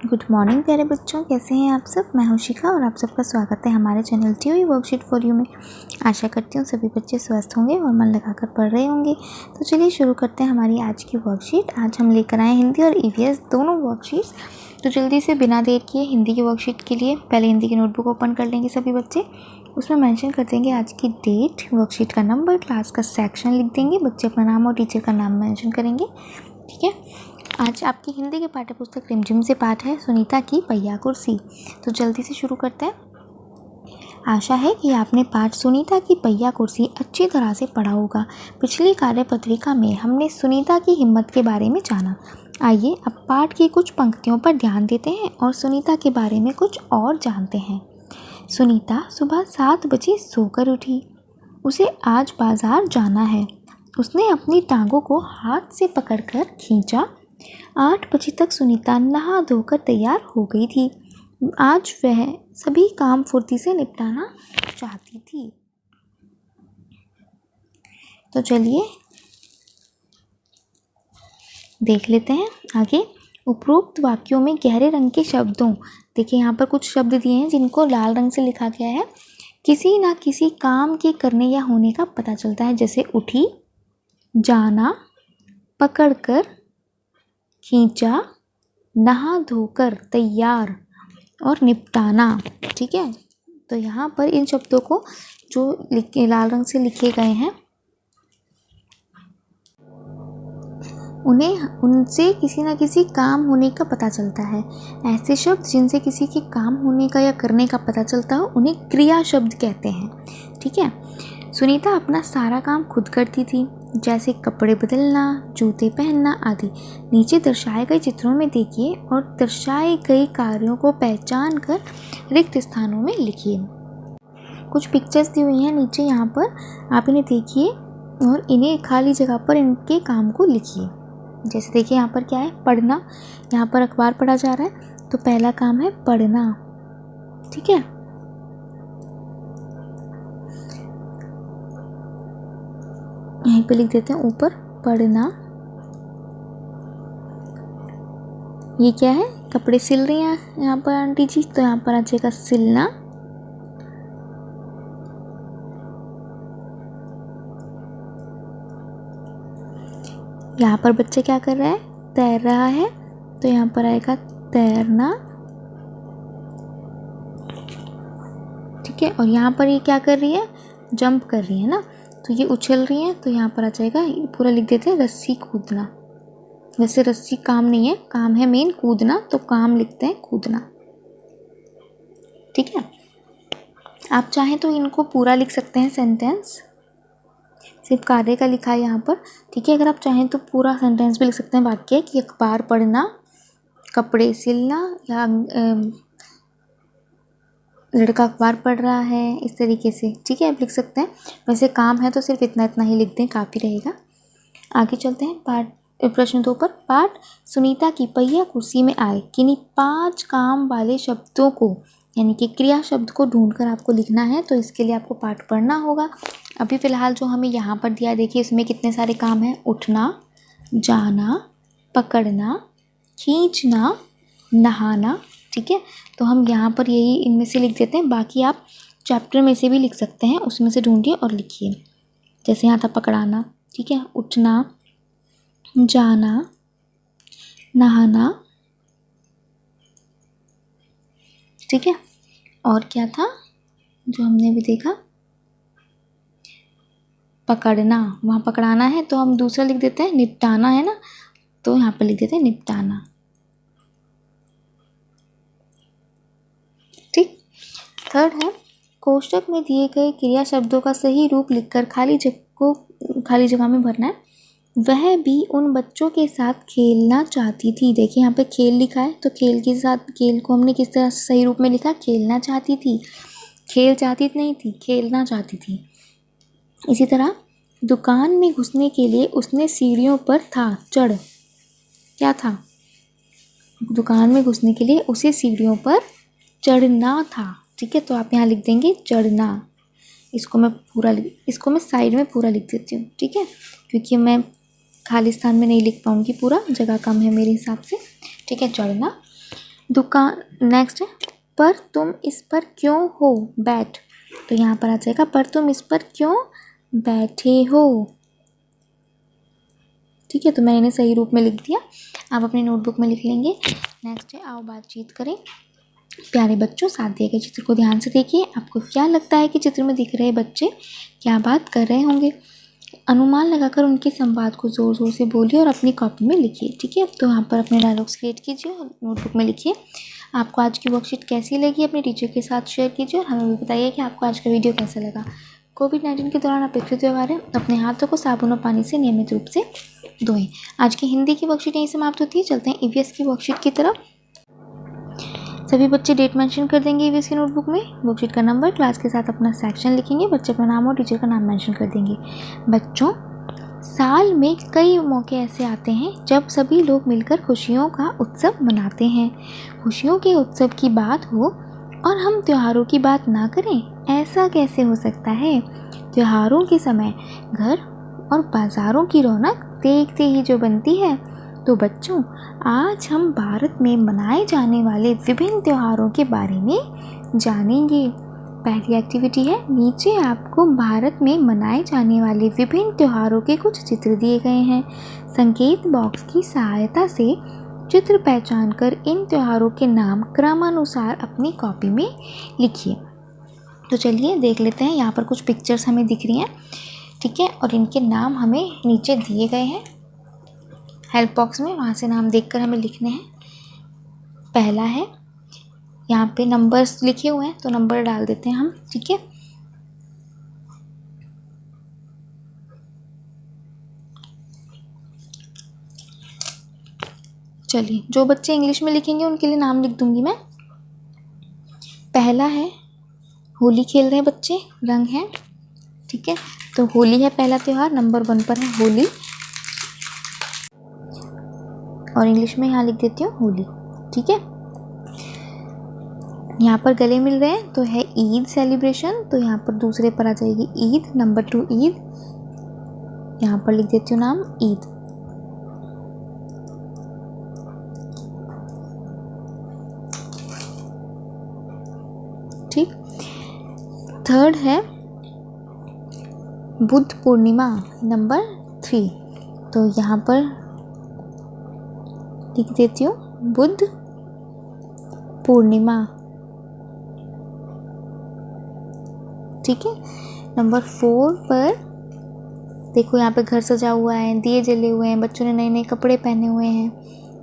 Good morning प्यारे बच्चों, कैसे हैं आप सब। मैं हूं शिखा और आप सबका स्वागत है हमारे चैनल टीओई वर्कशीट फॉर यू में। आशा करती हूँ सभी बच्चे स्वस्थ होंगे और मन लगाकर पढ़ रहे होंगे। तो चलिए शुरू करते हैं हमारी आज की वर्कशीट। आज हम लेकर आए हिंदी और ईवीएस दोनों वर्कशीट्स। तो जल्दी से बिना देर किए हिंदी की वर्कशीट के लिए पहले हिंदी की नोटबुक ओपन कर लेंगे सभी बच्चे। उसमें मेंशन कर देंगे आज की डेट, वर्कशीट का नंबर, क्लास का सेक्शन लिख देंगे, बच्चे अपना नाम और टीचर का नाम मेंशन करेंगे। ठीक है। आज आपकी हिंदी के पाठ्य पुस्तक रिमझिम से पाठ है सुनीता की पहिया कुर्सी। तो जल्दी से शुरू करते हैं। आशा है कि आपने पाठ सुनीता की पहिया कुर्सी अच्छी तरह से पढ़ा होगा। पिछली कार्यपत्रिका में हमने सुनीता की हिम्मत के बारे में जाना। आइए अब पाठ की कुछ पंक्तियों पर ध्यान देते हैं और सुनीता के बारे में कुछ और जानते हैं। सुनीता सुबह 7 बजे सोकर उठी। उसे आज बाजार जाना है। उसने अपनी टांगों को हाथ से पकड़कर खींचा। 8 बजे तक सुनीता नहा धोकर तैयार हो गई थी। आज वह सभी काम फुर्ती से निपटाना चाहती थी। तो चलिए देख लेते हैं आगे। उपरोक्त वाक्यों में गहरे रंग के शब्दों, देखिए यहाँ पर कुछ शब्द दिए हैं जिनको लाल रंग से लिखा गया है। किसी ना किसी काम के करने या होने का पता चलता है, जैसे उठी, जाना, पकड़कर, खींचा, नहा धोकर तैयार और निपटाना। ठीक है। तो यहाँ पर इन शब्दों को जो लाल रंग से लिखे गए हैं उनसे किसी न किसी काम होने का पता चलता है। ऐसे शब्द जिनसे किसी के काम होने का या करने का पता चलता हो उन्हें क्रिया शब्द कहते हैं। ठीक है। सुनीता अपना सारा काम खुद करती थी, जैसे कपड़े बदलना, जूते पहनना आदि। नीचे दर्शाए गए चित्रों में देखिए और दर्शाए गए कार्यों को पहचान कर रिक्त स्थानों में लिखिए। कुछ पिक्चर्स दी हुई हैं नीचे, यहाँ पर आप इन्हें देखिए और इन्हें खाली जगह पर इनके काम को लिखिए। जैसे देखिए यहाँ पर क्या है, पढ़ना। यहाँ पर अखबार पढ़ा जा रहा है तो पहला काम है पढ़ना। ठीक है। यहीं पे लिख देते हैं ऊपर पढ़ना। ये क्या है, कपड़े सिल रही हैं यहाँ पर आंटी जी, तो यहाँ पर आ जाएगा सिलना। यहाँ पर बच्चा क्या कर रहा है, तैर रहा है, तो यहाँ पर आएगा तैरना। ठीक है। और यहाँ पर ये क्या कर रही है, जंप कर रही है ना, तो ये उछल रही है, तो यहाँ पर आ जाएगा, पूरा लिख देते हैं रस्सी कूदना। वैसे रस्सी काम नहीं है, काम है मेन कूदना, तो काम लिखते हैं कूदना। ठीक है। आप चाहें तो इनको पूरा लिख सकते हैं सेंटेंस, सिर्फ कार्य का लिखा है यहाँ पर। ठीक है। अगर आप चाहें तो पूरा सेंटेंस भी लिख सकते हैं, वाक्य कि अखबार पढ़ना, कपड़े सिलना, या लड़का अखबार पढ़ रहा है, इस तरीके से। ठीक है, आप लिख सकते हैं। वैसे काम है तो सिर्फ इतना इतना ही लिख दें, काफ़ी रहेगा। आगे चलते हैं। प्रश्न 2 पर पाठ सुनीता की पहिया कुर्सी में आए किन्हीं 5 काम वाले शब्दों को, यानी कि क्रिया शब्द को ढूंढकर आपको लिखना है। तो इसके लिए आपको पाठ पढ़ना होगा। अभी फ़िलहाल जो हमें यहाँ पर दिया है, देखिए इसमें कितने सारे काम हैं। उठना, जाना, पकड़ना, खींचना, नहाना। ठीक है। तो हम यहाँ पर यही इनमें से लिख देते हैं, बाकी आप चैप्टर में से भी लिख सकते हैं, उसमें से ढूंढिए और लिखिए। जैसे यहाँ था पकड़ाना। ठीक है। उठना, जाना, नहाना। ठीक है। और क्या था जो हमने भी देखा, पकड़ना। वहाँ पकड़ाना है तो हम दूसरा लिख देते हैं, निपटाना है ना, तो यहाँ पर लिख देते हैं निपटाना। ठीक। थर्ड है, कोष्टक में दिए गए क्रिया शब्दों का सही रूप लिखकर खाली जगह में भरना है। वह भी उन बच्चों के साथ खेलना चाहती थी। देखिए यहाँ पे खेल लिखा है, तो खेल के साथ, खेल को हमने किस तरह सही रूप में लिखा, खेलना चाहती थी। खेल चाहती नहीं थी, खेलना चाहती थी। इसी तरह दुकान में घुसने के लिए उसने सीढ़ियों पर चढ़, क्या था, दुकान में घुसने के लिए उसे सीढ़ियों पर चढ़ना था। ठीक है। तो आप यहाँ लिख देंगे चढ़ना। इसको मैं साइड में पूरा लिख देती हूँ। ठीक है, क्योंकि मैं खाली स्थान में नहीं लिख पाऊँगी, पूरा जगह कम है मेरे हिसाब से। ठीक है। चढ़ना। दुकान। नेक्स्ट है पर तुम इस पर क्यों हो बैठ, तो यहाँ पर आ जाएगा पर तुम इस पर क्यों बैठे हो। ठीक है, तो मैंने इन्हें सही रूप में लिख दिया, आप अपनी नोटबुक में लिख लेंगे। नेक्स्ट है आओ बातचीत करें। प्यारे बच्चों, साथ दिए गए चित्र को ध्यान से देखिए। आपको क्या लगता है कि चित्र में दिख रहे बच्चे क्या बात कर रहे होंगे? अनुमान लगाकर उनके संवाद को ज़ोर ज़ोर से बोलिए और अपनी कॉपी में लिखिए। ठीक है, तो यहाँ पर अपने डायलॉग्स क्रिएट कीजिए और नोटबुक में लिखिए। आपको आज की वर्कशीट कैसी लगी अपने टीचर के साथ शेयर कीजिए और हमें भी बताइए कि आपको आज का वीडियो कैसा लगा। कोविड-19 के दौरान अपेक्षित व्यवहार है, अपने हाथों को साबुन और पानी से नियमित रूप से धोएं। आज की हिंदी की वर्कशीट यहीं समाप्त होती है। चलते हैं ईवीएस की वर्कशीट की तरफ। सभी बच्चे डेट मेंशन कर देंगे ईवीएस की नोटबुक में, वर्कशीट का नंबर, क्लास के साथ अपना सेक्शन लिखेंगे, बच्चे अपना नाम और टीचर का नाम मेंशन कर देंगे। बच्चों, साल में कई मौके ऐसे आते हैं जब सभी लोग मिलकर खुशियों का उत्सव मनाते हैं। खुशियों के उत्सव की बात हो और हम त्योहारों की बात ना करें, ऐसा कैसे हो सकता है? त्योहारों के समय घर और बाज़ारों की रौनक देखते ही जो बनती है। तो बच्चों, आज हम भारत में मनाए जाने वाले विभिन्न त्योहारों के बारे में जानेंगे। पहली एक्टिविटी है, नीचे आपको भारत में मनाए जाने वाले विभिन्न त्योहारों के कुछ चित्र दिए गए हैं। संकेत बॉक्स की सहायता से चित्र पहचान कर इन त्योहारों के नाम क्रमानुसार अपनी कॉपी में लिखिए। तो चलिए देख लेते हैं, यहाँ पर कुछ पिक्चर्स हमें दिख रही हैं। ठीक है, और इनके नाम हमें नीचे दिए गए हैं हेल्प बॉक्स में, वहाँ से नाम देखकर हमें लिखने हैं। पहला है, यहाँ पे नंबर्स लिखे हुए हैं तो नंबर डाल देते हैं हम। ठीक है, चलिए जो बच्चे इंग्लिश में लिखेंगे उनके लिए नाम लिख दूंगी मैं। पहला है, होली खेल रहे हैं बच्चे, रंग है। ठीक है, तो होली है पहला त्यौहार, नंबर 1 पर है होली, और इंग्लिश में यहाँ लिख देती हूँ होली। ठीक है, यहाँ पर गले मिल रहे हैं तो है ईद सेलिब्रेशन, तो यहाँ पर दूसरे पर आ जाएगी ईद, नंबर 2 ईद, यहाँ पर लिख देती हूँ नाम ईद। ठीक, थर्ड है बुद्ध पूर्णिमा, नंबर 3, तो यहाँ पर लिख देती हूँ बुद्ध पूर्णिमा। ठीक है, नंबर 4 पर देखो यहाँ पे घर सजा हुआ है, दिए जले हुए हैं, बच्चों ने नए नए कपड़े पहने हुए हैं,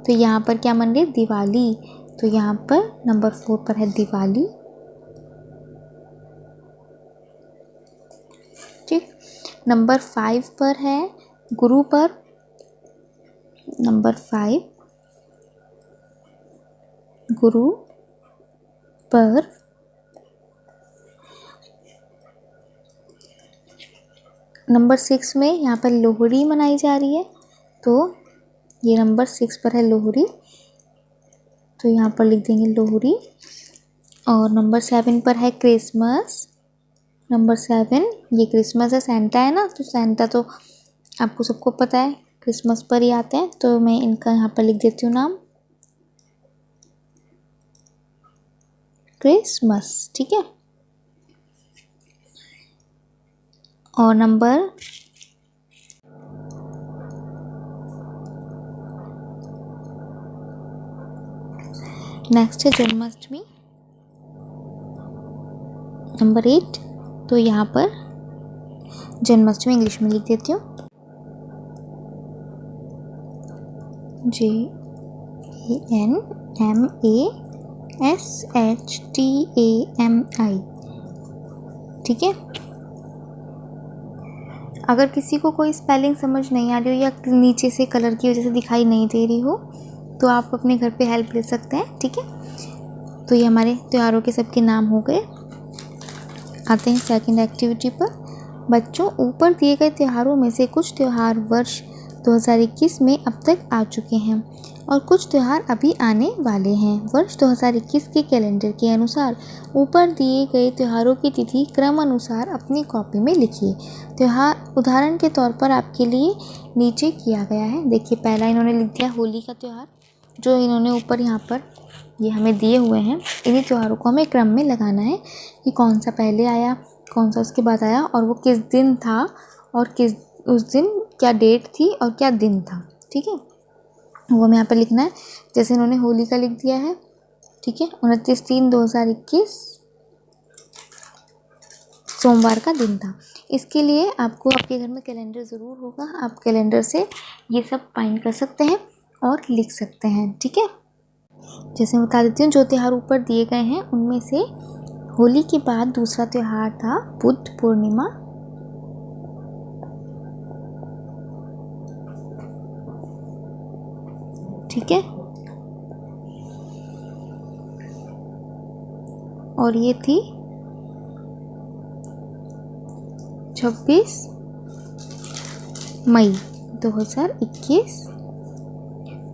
तो यहाँ पर क्या मन रही है? दिवाली, तो यहाँ पर नंबर 4 पर है दिवाली। ठीक, नंबर 5 पर है गुरु पर्व, नंबर 5 गुरु पर्व। नंबर 6 में यहाँ पर लोहड़ी मनाई जा रही है, तो ये नंबर 6 पर है लोहड़ी, तो यहाँ पर लिख देंगे लोहड़ी। और नंबर 7 पर है क्रिसमस, नंबर 7 ये क्रिसमस है, सेंटा है ना, तो सेंटा तो आपको सबको पता है क्रिसमस पर ही आते हैं, तो मैं इनका यहाँ पर लिख देती हूँ नाम क्रिसमस। ठीक है, और नंबर नेक्स्ट है जन्माष्टमी, नंबर 8, तो यहाँ पर जन्माष्टमी इंग्लिश में लिख देती हूँ JANMASHTAMI। ठीक है, अगर किसी को कोई स्पेलिंग समझ नहीं आ रही हो या नीचे से कलर की वजह से दिखाई नहीं दे रही हो तो आप अपने घर पे हेल्प ले सकते हैं। ठीक है, तो ये हमारे त्योहारों के सबके नाम हो गए। आते हैं सेकंड एक्टिविटी पर। बच्चों, ऊपर दिए गए त्योहारों में से कुछ त्यौहार वर्ष 2021 में अब तक आ चुके हैं और कुछ त्यौहार अभी आने वाले हैं। वर्ष 2021 के कैलेंडर के अनुसार ऊपर दिए गए त्योहारों की तिथि क्रम अनुसार अपनी कॉपी में लिखिए। त्यौहार उदाहरण के तौर पर आपके लिए नीचे किया गया है। देखिए, पहला इन्होंने लिख दिया होली का त्यौहार, जो इन्होंने ऊपर यहाँ पर ये हमें दिए हुए हैं, इन्हीं त्योहारों को हमें क्रम में लगाना है कि कौन सा पहले आया, कौन सा उसके बाद आया और वो किस दिन था और किस उस दिन क्या डेट थी और क्या दिन था। ठीक है, वो हमें यहाँ पर लिखना है। जैसे इन्होंने होली का लिख दिया है, ठीक है, 29/3/2021 सोमवार का दिन था। इसके लिए आपको आपके घर में कैलेंडर ज़रूर होगा, आप कैलेंडर से ये सब फाइंड कर सकते हैं और लिख सकते हैं। ठीक है, जैसे मैं बता देती हूँ, जो त्यौहार ऊपर दिए गए हैं उनमें से होली के बाद दूसरा त्यौहार था बुद्ध पूर्णिमा। ठीक है, और ये थी 26 मई 2021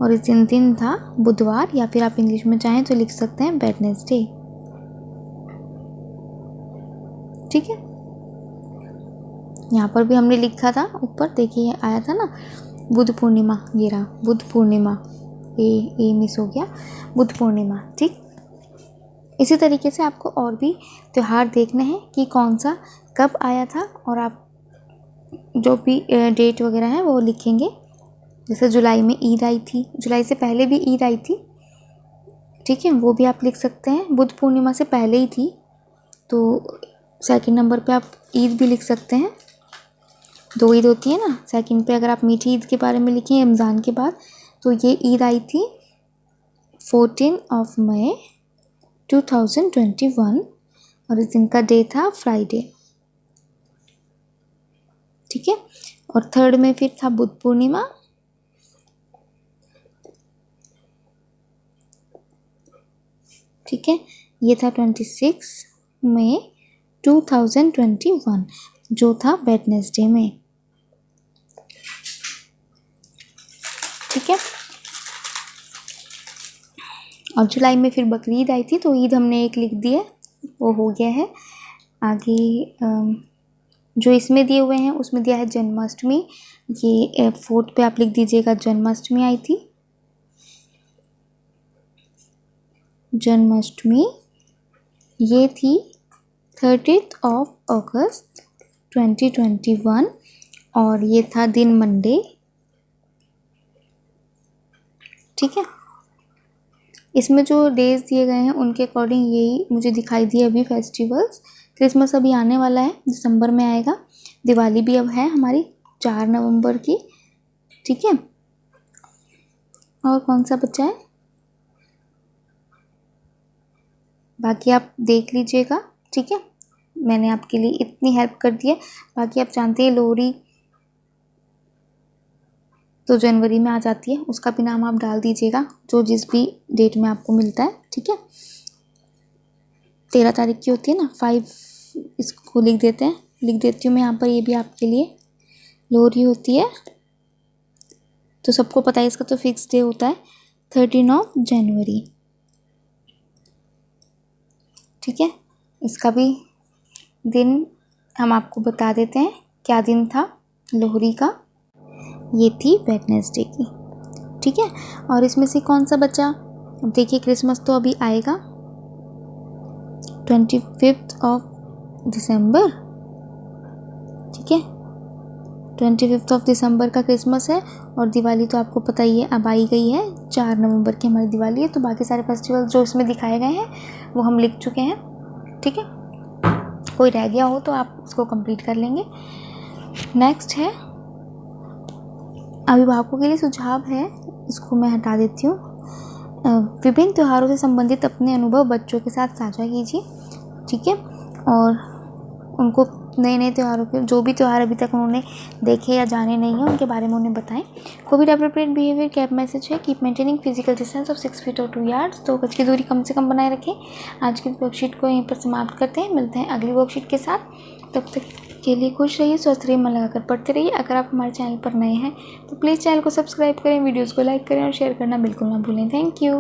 और इस दिन था बुधवार, या फिर आप इंग्लिश में चाहें तो लिख सकते हैं वेडनेसडे। ठीक है, यहाँ पर भी हमने लिखा था ऊपर, देखिए आया था ना बुद्ध पूर्णिमा, ये रहा बुद्ध पूर्णिमा, ए मिस हो गया, बुद्ध पूर्णिमा। ठीक, इसी तरीके से आपको और भी त्यौहार देखने हैं कि कौन सा कब आया था और आप जो भी डेट वगैरह है वो लिखेंगे। जैसे जुलाई में ईद आई थी, जुलाई से पहले भी ईद आई थी। ठीक है, वो भी आप लिख सकते हैं, बुद्ध पूर्णिमा से पहले ही थी तो सेकंड नंबर पे आप ईद भी लिख सकते हैं। 2 ईद होती है ना, सेकंड पे अगर आप मीठी ईद के बारे में लिखें रमज़ान के बाद, तो ये ईद आई थी 14 मई 2021 और इस दिन का डे था फ्राइडे। ठीक है, और थर्ड में फिर था बुद्ध पूर्णिमा। ठीक है, ये था 26 मई 2021 जो था वेडनेसडे में। ठीक है, और जुलाई में फिर बकरीद आई थी, तो ईद हमने एक लिख दी है, वो हो गया है। आगे जो इसमें दिए हुए हैं उसमें दिया है जन्माष्टमी, ये 4th पे आप लिख दीजिएगा जन्माष्टमी आई थी। जन्माष्टमी ये थी 30th अगस्त 2021 और ये था दिन मंडे। ठीक है, इसमें जो डेज दिए गए हैं उनके अकॉर्डिंग यही मुझे दिखाई दिए अभी फेस्टिवल्स। क्रिसमस अभी आने वाला है, दिसंबर में आएगा। दिवाली भी अब है हमारी 4 नवंबर की। ठीक है, और कौन सा बचा है बाकी आप देख लीजिएगा। ठीक है, मैंने आपके लिए इतनी हेल्प कर दी है। बाकी आप जानते हैं लोहरी तो जनवरी में आ जाती है, उसका भी नाम आप डाल दीजिएगा जो जिस भी डेट में आपको मिलता है। ठीक है, 13 तारीख की होती है ना, 5 इसको लिख देते हैं, लिख देती हूँ मैं यहाँ पर, ये भी आपके लिए लोहरी होती है। तो सबको पता है इसका तो फिक्स डे होता है 13 जनवरी। ठीक है, इसका भी दिन हम आपको बता देते हैं क्या दिन था लोहरी का, ये थी वेडनेसडे की। ठीक है, और इसमें से कौन सा बचा, देखिए क्रिसमस तो अभी आएगा 25 दिसंबर। ठीक है, 25 दिसंबर का क्रिसमस है और दिवाली तो आपको पता ही है अब आई गई है, 4 नवंबर की हमारी दिवाली है। तो बाकी सारे फेस्टिवल जो इसमें दिखाए गए हैं वो हम लिख चुके हैं। ठीक है, कोई रह गया हो तो आप उसको कंप्लीट कर लेंगे। नेक्स्ट है अभिभावकों के लिए सुझाव है, इसको मैं हटा देती हूँ। विभिन्न त्योहारों से संबंधित अपने अनुभव बच्चों के साथ साझा कीजिए। ठीक है, और उनको नए नए त्योहारों के जो भी त्यौहार अभी तक उन्होंने देखे या जाने नहीं हैं उनके बारे में उन्हें बताएं। COVID appropriate behaviour cap message है, keep maintaining physical distance of 6 feet और 2 यार्ड्स, 2 गज की दूरी कम से कम बनाए रखें। आज की वर्कशीट को यहीं पर समाप्त करते हैं, मिलते हैं अगली वर्कशीट के साथ। तब तक के लिए खुश रहिए, स्वस्थ रहिए, मन लगाकर पढ़ते रहिए। अगर आप हमारे चैनल पर नए हैं तो प्लीज़ चैनल को सब्सक्राइब करें, वीडियोज़ को लाइक करें और शेयर करना बिल्कुल ना भूलें। Thank you.